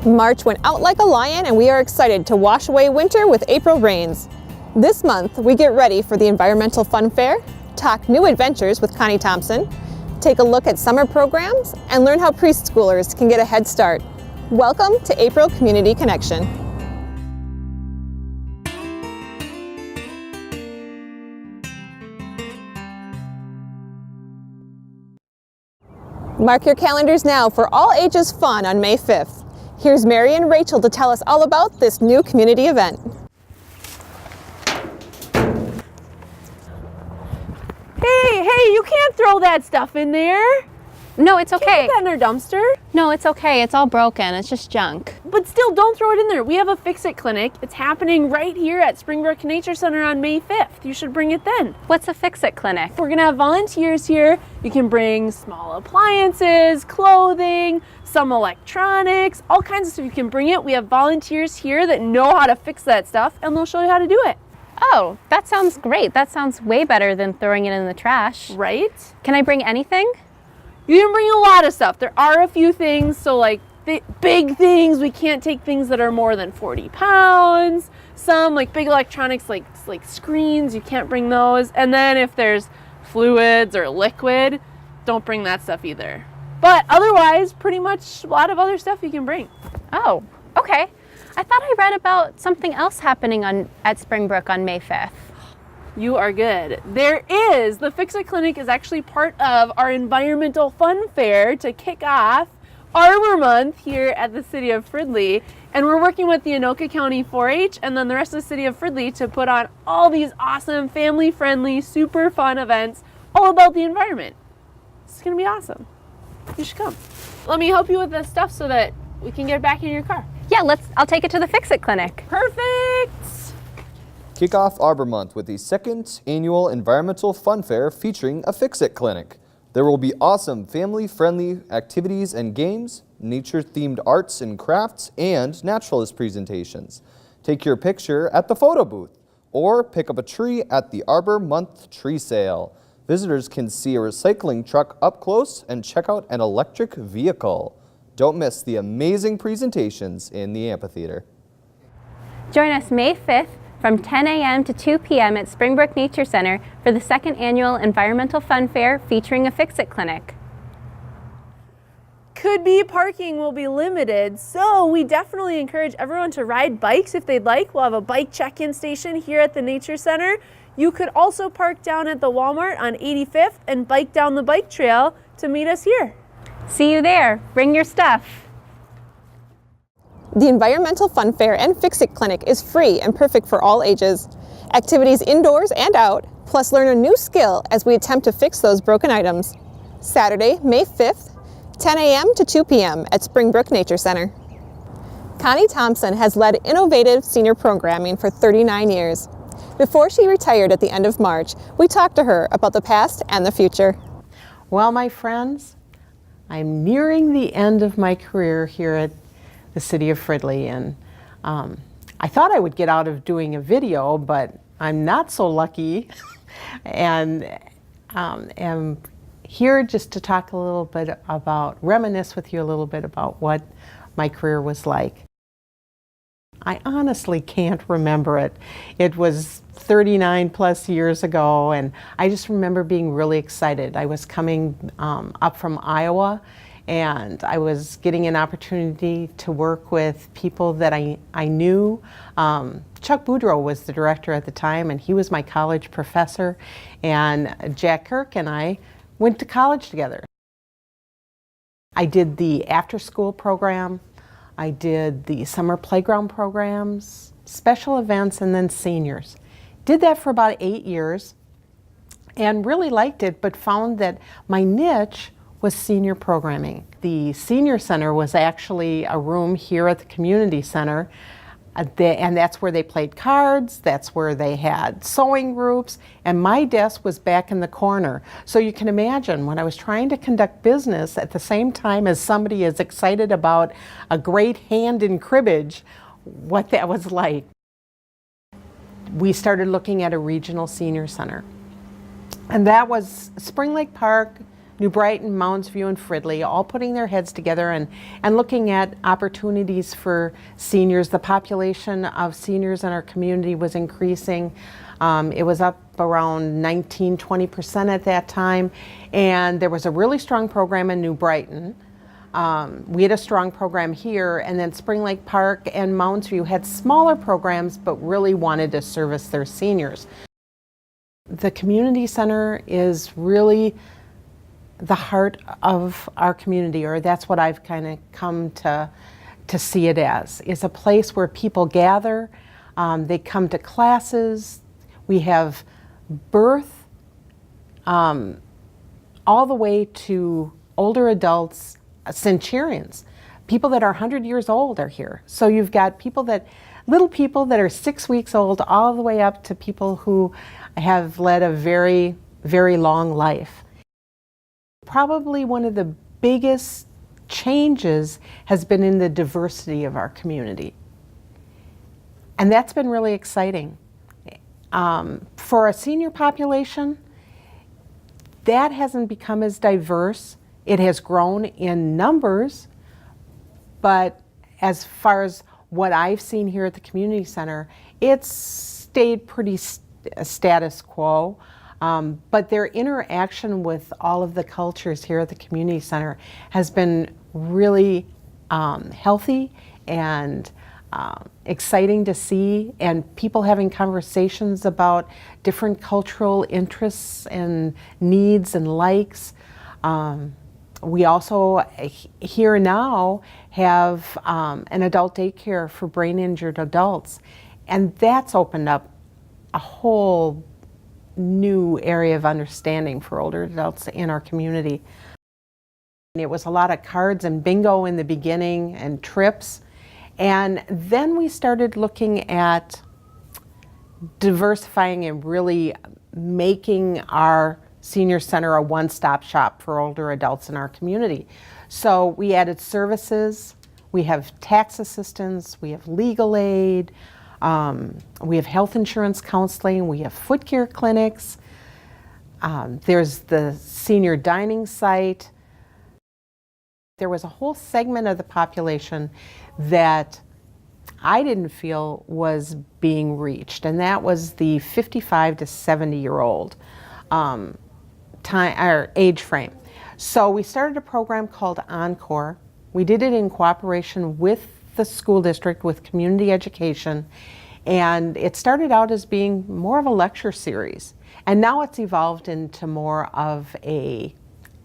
March went out like a lion and we are excited to wash away winter with April rains. This month, we get ready for the Environmental Fun Fair, talk new adventures with Connie Thompson, take a look at summer programs, and learn how preschoolers can get a head start. Welcome to April Community Connection. Mark your calendars now for all ages fun on May 5th. Here's Mary and Rachel to tell us all about this new community event. Hey, you can't throw that stuff in there. No, it's okay. Can't put that in our dumpster. No, it's okay. It's all broken. It's just junk. But still, don't throw it in there. We have a Fix-It clinic. It's happening right here at Springbrook Nature Center on May 5th. You should bring it then. What's a Fix-It clinic? We're gonna have volunteers here. You can bring small appliances, clothing, some electronics, all kinds of stuff. You can bring it. We have volunteers here that know how to fix that stuff, and they'll show you how to do it. Oh, that sounds great. That sounds way better than throwing it in the trash. Right? Can I bring anything? You can bring a lot of stuff. There are a few things, so like big things, we can't take things that are more than 40 pounds. Some like big electronics, like screens, you can't bring those. And then if there's fluids or liquid, don't bring that stuff either. But otherwise, pretty much a lot of other stuff you can bring. Oh, okay. I thought I read about something else happening at Springbrook on May 5th. You are good. There is. The Fix-It Clinic is actually part of our Environmental Fun Fair to kick off Arbor Month here at the City of Fridley. And we're working with the Anoka County 4-H and then the rest of the City of Fridley to put on all these awesome, family-friendly, super fun events all about the environment. It's going to be awesome. You should come. Let me help you with this stuff so that we can get back in your car. Yeah, I'll take it to the Fix-It clinic. Perfect! Kick off Arbor Month with the second annual Environmental Fun Fair featuring a Fix-It clinic. There will be awesome family-friendly activities and games, nature-themed arts and crafts, and naturalist presentations. Take your picture at the photo booth or pick up a tree at the Arbor Month tree sale. Visitors can see a recycling truck up close and check out an electric vehicle. Don't miss the amazing presentations in the amphitheater. Join us May 5th from 10 a.m. to 2 p.m. at Springbrook Nature Center for the second annual Environmental Fun Fair featuring a Fix-It clinic. Could be parking will be limited, so we definitely encourage everyone to ride bikes if they'd like. We'll have a bike check-in station here at the Nature Center. You could also park down at the Walmart on 85th and bike down the bike trail to meet us here. See you there. Bring your stuff. The Environmental Fun Fair and Fix-It Clinic is free and perfect for all ages. Activities indoors and out, plus learn a new skill as we attempt to fix those broken items. Saturday, May 5th, 10 a.m. to 2 p.m. at Springbrook Nature Center. Connie Thompson has led innovative senior programming for 39 years. Before she retired at the end of March, we talked to her about the past and the future. Well, my friends, I'm nearing the end of my career here at the City of Fridley, and I thought I would get out of doing a video, but I'm not so lucky and am here just to talk a little bit about, reminisce with you a little bit about what my career was like. I honestly can't remember it. It was 39 plus years ago, and I just remember being really excited. I was coming up from Iowa, and I was getting an opportunity to work with people that I knew. Chuck Boudreau was the director at the time, and he was my college professor, and Jack Kirk and I went to college together. I did the after-school program, I did the summer playground programs, special events, and then seniors. Did that for about 8 years and really liked it, but found that my niche was senior programming. The senior center was actually a room here at the community center, and that's where they played cards, that's where they had sewing groups, and my desk was back in the corner. So you can imagine when I was trying to conduct business at the same time as somebody is excited about a great hand in cribbage, what that was like. We started looking at a regional senior center, and that was Spring Lake Park, New Brighton, Mounds View, and Fridley, all putting their heads together and looking at opportunities for seniors. The population of seniors in our community was increasing. It was up around 19–20% at that time, and there was a really strong program in New Brighton. We had a strong program here, and then Spring Lake Park and Mounds View had smaller programs but really wanted to service their seniors. The community center is really the heart of our community, or that's what I've kind of come to see it as, is a place where people gather, they come to classes, we have birth, all the way to older adults, centurions. People that are 100 years old are here. So you've got little people that are 6 weeks old, all the way up to people who have led a very, very long life. Probably one of the biggest changes has been in the diversity of our community. And that's been really exciting. For a senior population, that hasn't become as diverse. It has grown in numbers, but as far as what I've seen here at the community center, it's stayed pretty status quo. But their interaction with all of the cultures here at the community center has been really healthy and exciting to see, and people having conversations about different cultural interests and needs and likes. We also here now have an adult daycare for brain injured adults, and that's opened up a whole new area of understanding for older adults in our community. It was a lot of cards and bingo in the beginning and trips, and then we started looking at diversifying and really making our senior center a one-stop shop for older adults in our community. So we added services, we have tax assistance, we have legal aid, we have health insurance counseling, we have foot care clinics, there's the senior dining site. There was a whole segment of the population that I didn't feel was being reached, and that was the 55 to 70-year-old age frame. So we started a program called Encore. We did it in cooperation with the school district, with community education, and it started out as being more of a lecture series, and now it's evolved into more of a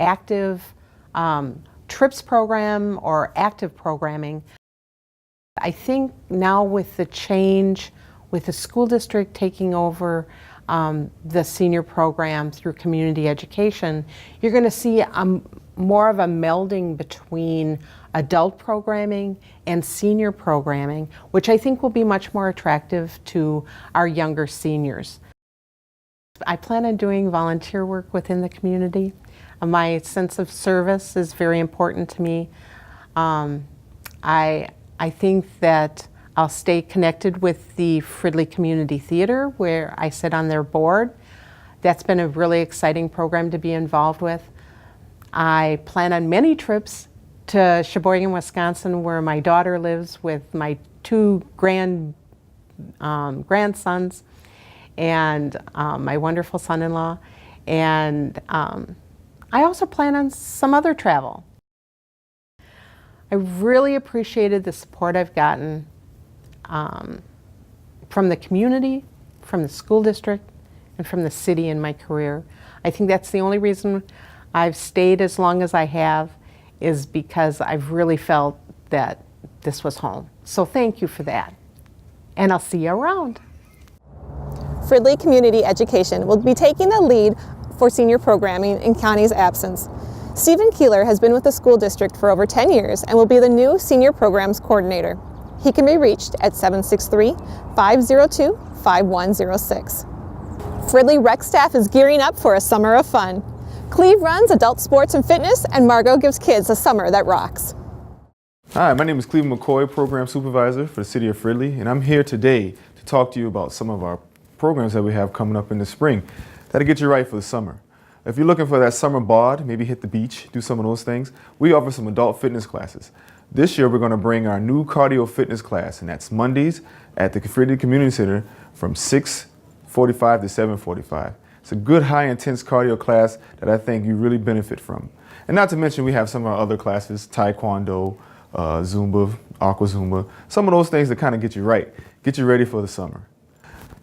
active trips program or active programming. I think now with the change, with the school district taking over the senior program through community education, you're going to see more of a melding between adult programming and senior programming, which I think will be much more attractive to our younger seniors. I plan on doing volunteer work within the community. My sense of service is very important to me. I think that I'll stay connected with the Fridley Community Theater, where I sit on their board. That's been a really exciting program to be involved with. I plan on many trips to Sheboygan, Wisconsin, where my daughter lives with my two grandsons and my wonderful son-in-law. And I also plan on some other travel. I really appreciated the support I've gotten from the community, from the school district, and from the city in my career. I think that's the only reason I've stayed as long as I have, is because I've really felt that this was home. So thank you for that. And I'll see you around. Fridley Community Education will be taking the lead for senior programming in Connie's absence. Stephen Keeler has been with the school district for over 10 years and will be the new senior programs coordinator. He can be reached at 763-502-5106. Fridley Rec staff is gearing up for a summer of fun. Cleve runs adult sports and fitness, and Margot gives kids a summer that rocks. Hi, my name is Cleve McCoy, Program Supervisor for the City of Fridley, and I'm here today to talk to you about some of our programs that we have coming up in the spring that'll get you right for the summer. If you're looking for that summer bod, maybe hit the beach, do some of those things, we offer some adult fitness classes. This year, we're going to bring our new cardio fitness class, and that's Mondays at the Fridley Community Center from 6:45 to 7:45. It's a good, high-intense cardio class that I think you really benefit from. And not to mention, we have some of our other classes, Taekwondo, Zumba, Aqua Zumba, some of those things that kind of get you right, get you ready for the summer.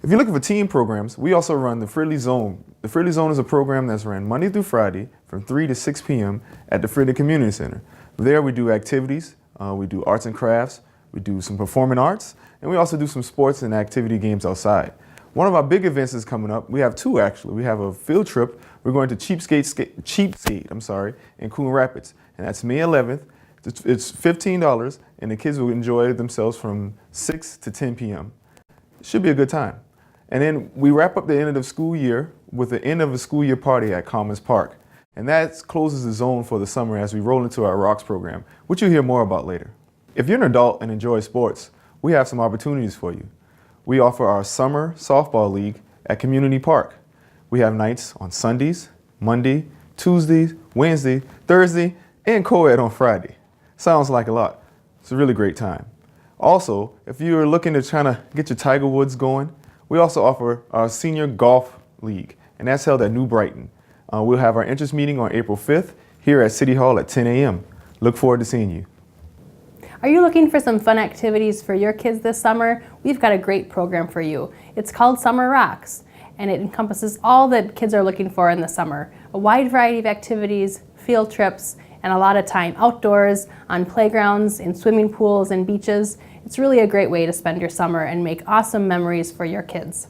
If you're looking for team programs, we also run the Fridley Zone. The Fridley Zone is a program that's run Monday through Friday from 3 to 6 p.m. at the Fridley Community Center. There we do activities, we do arts and crafts, we do some performing arts, and we also do some sports and activity games outside. One of our big events is coming up. We have two actually. We have a field trip. We're going to Cheapskate in Coon Rapids, and that's May 11th. It's $15, and the kids will enjoy themselves from 6 to 10 p.m. It should be a good time. And then we wrap up the end of the school year with the end of the school year party at Commons Park. And that closes the zone for the summer as we roll into our ROCKS program, which you'll hear more about later. If you're an adult and enjoy sports, we have some opportunities for you. We offer our summer softball league at Community Park. We have nights on Sundays, Monday, Tuesdays, Wednesday, Thursday, and co-ed on Friday. Sounds like a lot. It's a really great time. Also, if you're looking to try to get your Tiger Woods going, we also offer our senior golf league, and that's held at New Brighton. We'll have our interest meeting on April 5th here at City Hall at 10 a.m. Look forward to seeing you. Are you looking for some fun activities for your kids this summer? We've got a great program for you. It's called Summer Rocks, and it encompasses all that kids are looking for in the summer. A wide variety of activities, field trips, and a lot of time outdoors, on playgrounds, in swimming pools and beaches. It's really a great way to spend your summer and make awesome memories for your kids.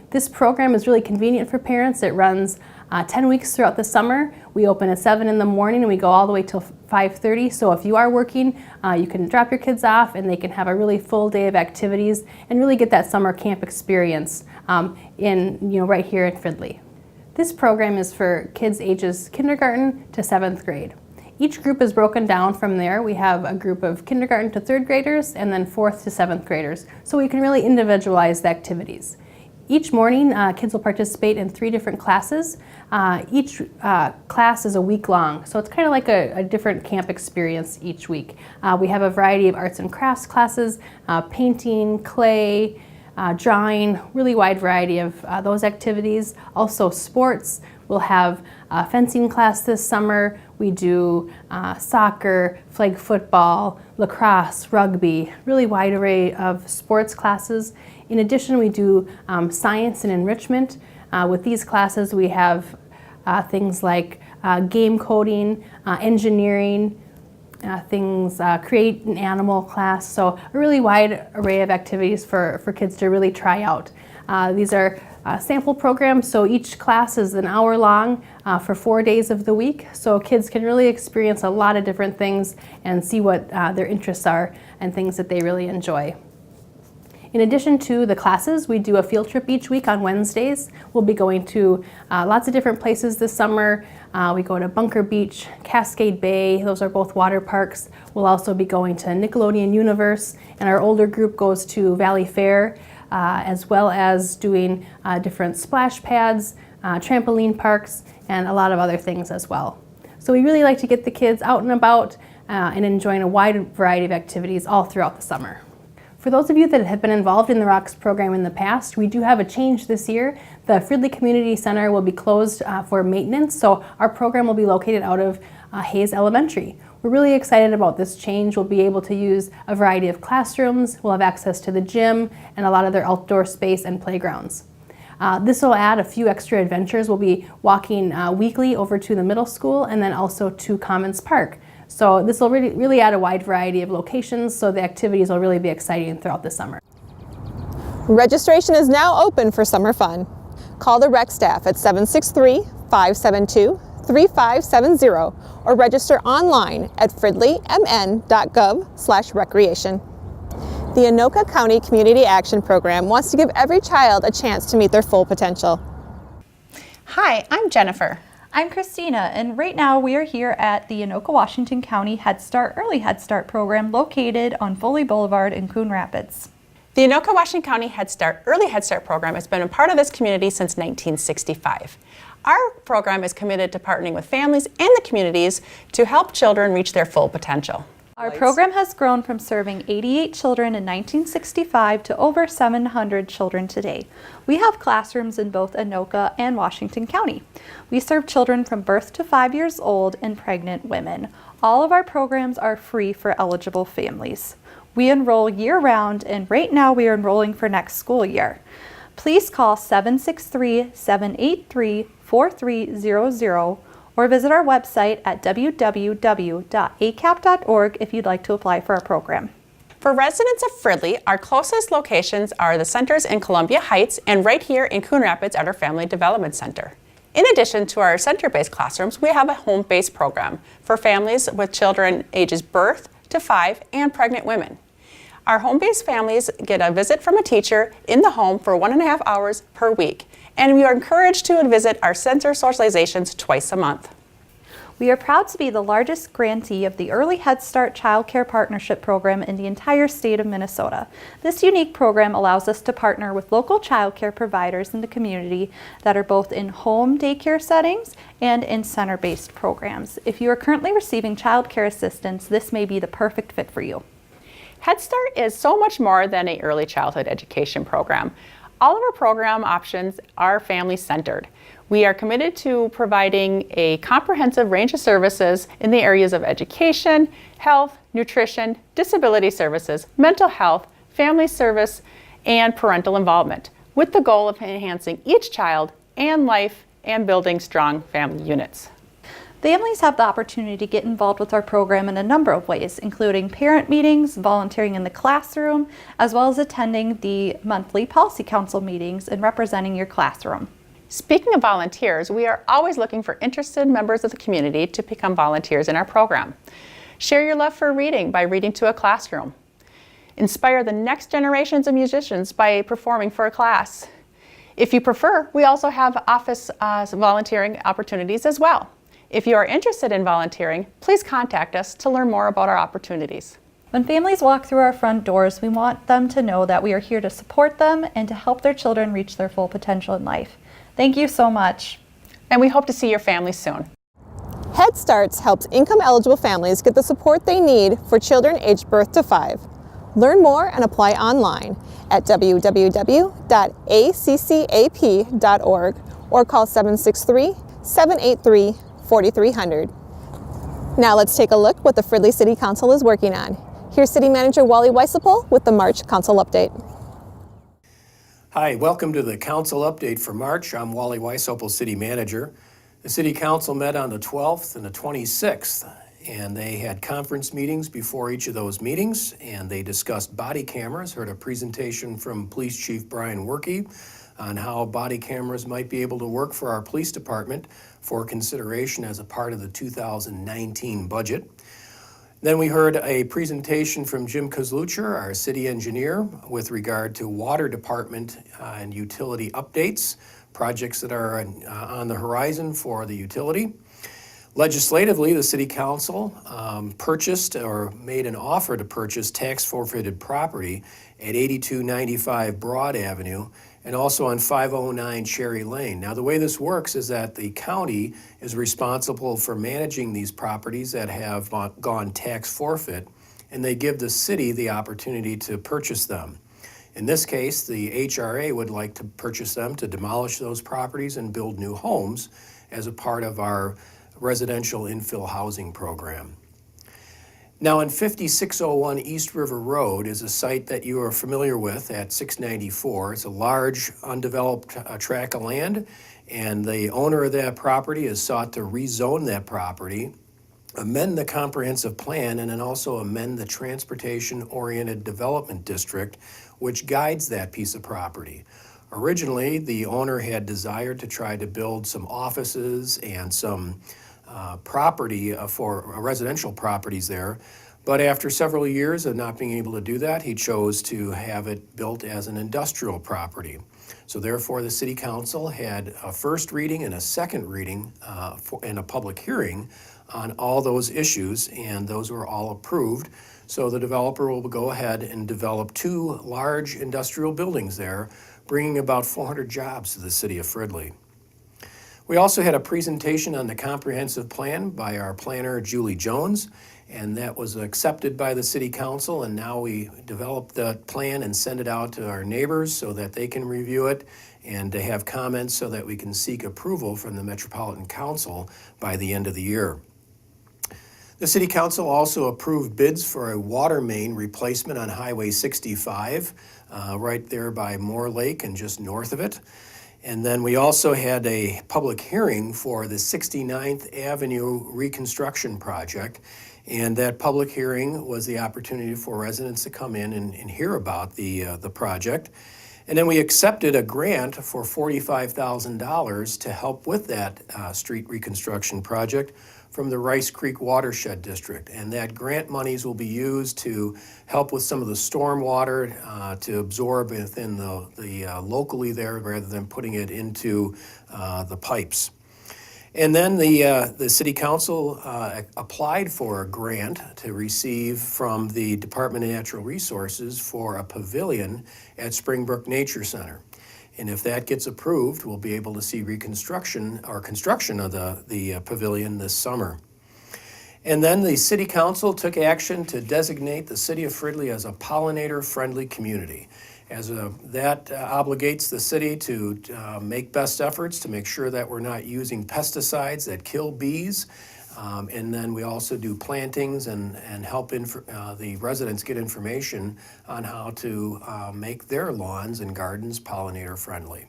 This program is really convenient for parents. It runs 10 weeks throughout the summer. We open at 7 in the morning and we go all the way till 5:30. So if you are working, you can drop your kids off and they can have a really full day of activities and really get that summer camp experience right here at Fridley. This program is for kids ages kindergarten to 7th grade. Each group is broken down from there. We have a group of kindergarten to 3rd graders and then 4th to 7th graders. So we can really individualize the activities. Each morning, kids will participate in 3 different classes. Each class is a week long, so it's kind of like a different camp experience each week. We have a variety of arts and crafts classes, painting, clay, drawing, really wide variety of those activities. Also sports. We'll have a fencing class this summer. We do soccer, flag football, lacrosse, rugby, really wide array of sports classes. In addition, we do science and enrichment. With these classes, we have things like game coding, engineering, create an animal class. So a really wide array of activities for kids to really try out. These are sample programs, so each class is an hour long for 4 days of the week. So kids can really experience a lot of different things and see what their interests are and things that they really enjoy. In addition to the classes, we do a field trip each week on Wednesdays. We'll be going to lots of different places this summer. We go to Bunker Beach, Cascade Bay, those are both water parks. We'll also be going to Nickelodeon Universe, and our older group goes to Valley Fair, as well as doing different splash pads, trampoline parks, and a lot of other things as well. So we really like to get the kids out and about and enjoying a wide variety of activities all throughout the summer. For those of you that have been involved in the ROCKS program in the past, we do have a change this year. The Fridley Community Center will be closed for maintenance, so our program will be located out of Hayes Elementary. We're really excited about this change. We'll be able to use a variety of classrooms. We'll have access to the gym and a lot of their outdoor space and playgrounds. This will add a few extra adventures. We'll be walking weekly over to the middle school and then also to Commons Park. So this will really add a wide variety of locations, so the activities will really be exciting throughout the summer. Registration is now open for summer fun. Call the rec staff at 763-572-3570 or register online at fridleymn.gov/recreation. The Anoka County Community Action Program wants to give every child a chance to meet their full potential. Hi, I'm Jennifer. I'm Christina, and right now we are here at the Anoka Washington County Head Start Early Head Start program located on Foley Boulevard in Coon Rapids. The Anoka Washington County Head Start Early Head Start program has been a part of this community since 1965. Our program is committed to partnering with families and the communities to help children reach their full potential. Our program has grown from serving 88 children in 1965 to over 700 children today. We have classrooms in both Anoka and Washington County. We serve children from birth to 5 years old and pregnant women. All of our programs are free for eligible families. We enroll year-round, and right now we are enrolling for next school year. Please call 763-783-4300 or visit our website at www.acap.org if you'd like to apply for our program. For residents of Fridley, our closest locations are the centers in Columbia Heights and right here in Coon Rapids at our Family Development Center. In addition to our center-based classrooms, we have a home-based program for families with children ages birth to 5 and pregnant women. Our home-based families get a visit from a teacher in the home for 1.5 hours per week, and we are encouraged to visit our center socializations twice a month. We are proud to be the largest grantee of the Early Head Start Child Care Partnership Program in the entire state of Minnesota. This unique program allows us to partner with local child care providers in the community that are both in home daycare settings and in center-based programs. If you are currently receiving child care assistance, this may be the perfect fit for you. Head Start is so much more than an early childhood education program. All of our program options are family-centered. We are committed to providing a comprehensive range of services in the areas of education, health, nutrition, disability services, mental health, family service, and parental involvement, with the goal of enhancing each child and life and building strong family units. Families have the opportunity to get involved with our program in a number of ways, including parent meetings, volunteering in the classroom, as well as attending the monthly policy council meetings and representing your classroom. Speaking of volunteers, we are always looking for interested members of the community to become volunteers in our program. Share your love for reading by reading to a classroom. Inspire the next generations of musicians by performing for a class. If you prefer, we also have office volunteering opportunities as well. If you are interested in volunteering, please contact us to learn more about our opportunities. When families walk through our front doors, we want them to know that we are here to support them and to help their children reach their full potential in life. Thank you so much. And we hope to see your family soon. Head Starts helps income-eligible families get the support they need for children aged birth to 5. Learn more and apply online at www.accap.org or call 763-783-4300. Now let's take a look what the Fridley City Council is working on. Here's City Manager Wally Wysopal with the March Council Update. Hi, welcome to the Council Update for March. I'm Wally Wysopal, City Manager. The City Council met on the 12th and the 26th, and they had conference meetings before each of those meetings, and they discussed body cameras, heard a presentation from Police Chief Brian Werke on how body cameras might be able to work for our police department for consideration as a part of the 2019 budget. Then we heard a presentation from Jim Kozlucher, our city engineer, with regard to water department and utility updates, projects that are on the horizon for the utility. Legislatively, the City Council purchased or made an offer to purchase tax forfeited property at 8295 Broad Avenue and also on 509 Cherry Lane. Now, the way this works is that the county is responsible for managing these properties that have gone tax forfeit, and they give the city the opportunity to purchase them. In this case, the HRA would like to purchase them to demolish those properties and build new homes as a part of our residential infill housing program. Now, in 5601 East River Road is a site that you are familiar with at 694. It's a large undeveloped tract of land, and the owner of that property has sought to rezone that property, amend the comprehensive plan, and then also amend the transportation-oriented development district, which guides that piece of property. Originally, the owner had desired to try to build some offices and some property for residential properties there, but after several years of not being able to do that, he chose to have it built as an industrial property. So therefore, the City Council had a first reading and a second reading and a public hearing on all those issues, and those were all approved. So the developer will go ahead and develop 2 large industrial buildings there, bringing about 400 jobs to the city of Fridley. We also had a presentation on the comprehensive plan by our planner, Julie Jones, and that was accepted by the City Council, and now we develop the plan and send it out to our neighbors so that they can review it and to have comments so that we can seek approval from the Metropolitan Council by the end of the year. The City Council also approved bids for a water main replacement on Highway 65, right there by Moore Lake and just north of it. And then we also had a public hearing for the 69th Avenue reconstruction project. And that public hearing was the opportunity for residents to come in and hear about the project. And then we accepted a grant for $45,000 to help with that street reconstruction project from the Rice Creek Watershed District. And that grant monies will be used to help with some of the storm water to absorb within the locally there rather than putting it into the pipes. And then the City Council applied for a grant to receive from the Department of Natural Resources for a pavilion at Springbrook Nature Center. And if that gets approved, we'll be able to see reconstruction or construction of the pavilion this summer. And then the City Council took action to designate the City of Fridley as a pollinator-friendly community. That obligates the city to make best efforts to make sure that we're not using pesticides that kill bees. And then we also do plantings and help the residents get information on how to make their lawns and gardens pollinator friendly.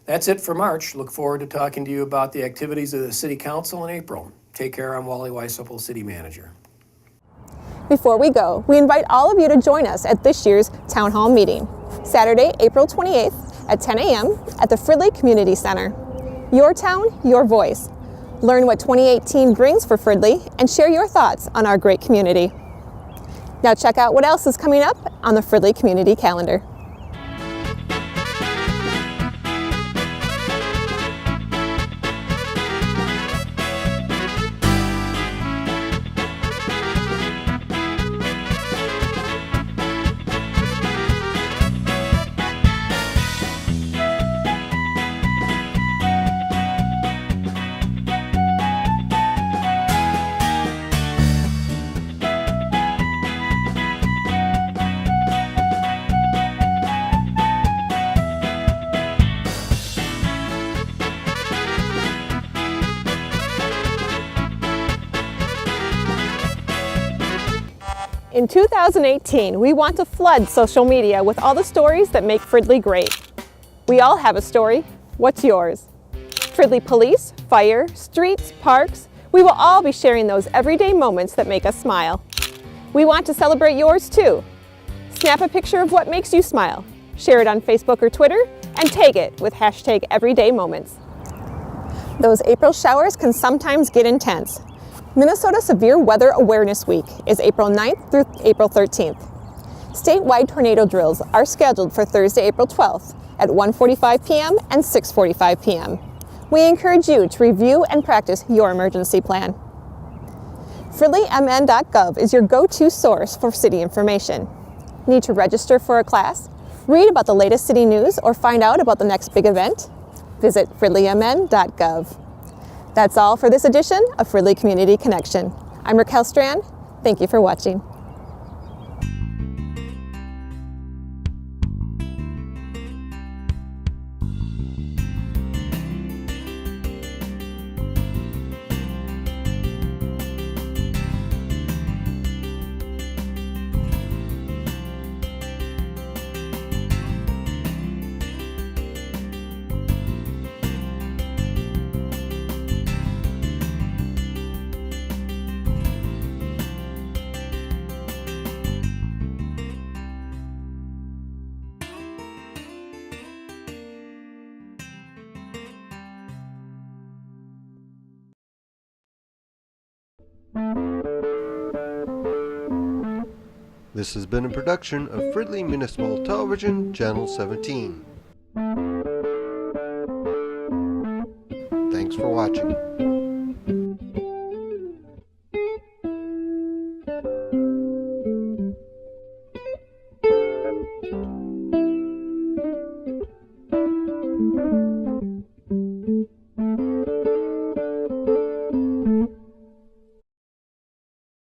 That's it for March. Look forward to talking to you about the activities of the City Council in April. Take care. I'm Wally Wysopal, City Manager. Before we go, we invite all of you to join us at this year's Town Hall meeting, Saturday, April 28th at 10 a.m. at the Fridley Community Center. Your town, your voice. Learn what 2018 brings for Fridley and share your thoughts on our great community. Now check out what else is coming up on the Fridley Community Calendar. In 2018, we want to flood social media with all the stories that make Fridley great. We all have a story. What's yours? Fridley Police, Fire, Streets, Parks, we will all be sharing those everyday moments that make us smile. We want to celebrate yours too. Snap a picture of what makes you smile, share it on Facebook or Twitter, and tag it with #EverydayMoments. Those April showers can sometimes get intense. Minnesota Severe Weather Awareness Week is April 9th through April 13th. Statewide tornado drills are scheduled for Thursday, April 12th at 1:45 p.m. and 6:45 p.m. We encourage you to review and practice your emergency plan. FridleyMN.gov is your go-to source for city information. Need to register for a class, read about the latest city news, or find out about the next big event? Visit FridleyMN.gov. That's all for this edition of Fridley Community Connection. I'm Raquel Strand. Thank you for watching. This has been a production of Fridley Municipal Television, Channel 17. Thanks for watching.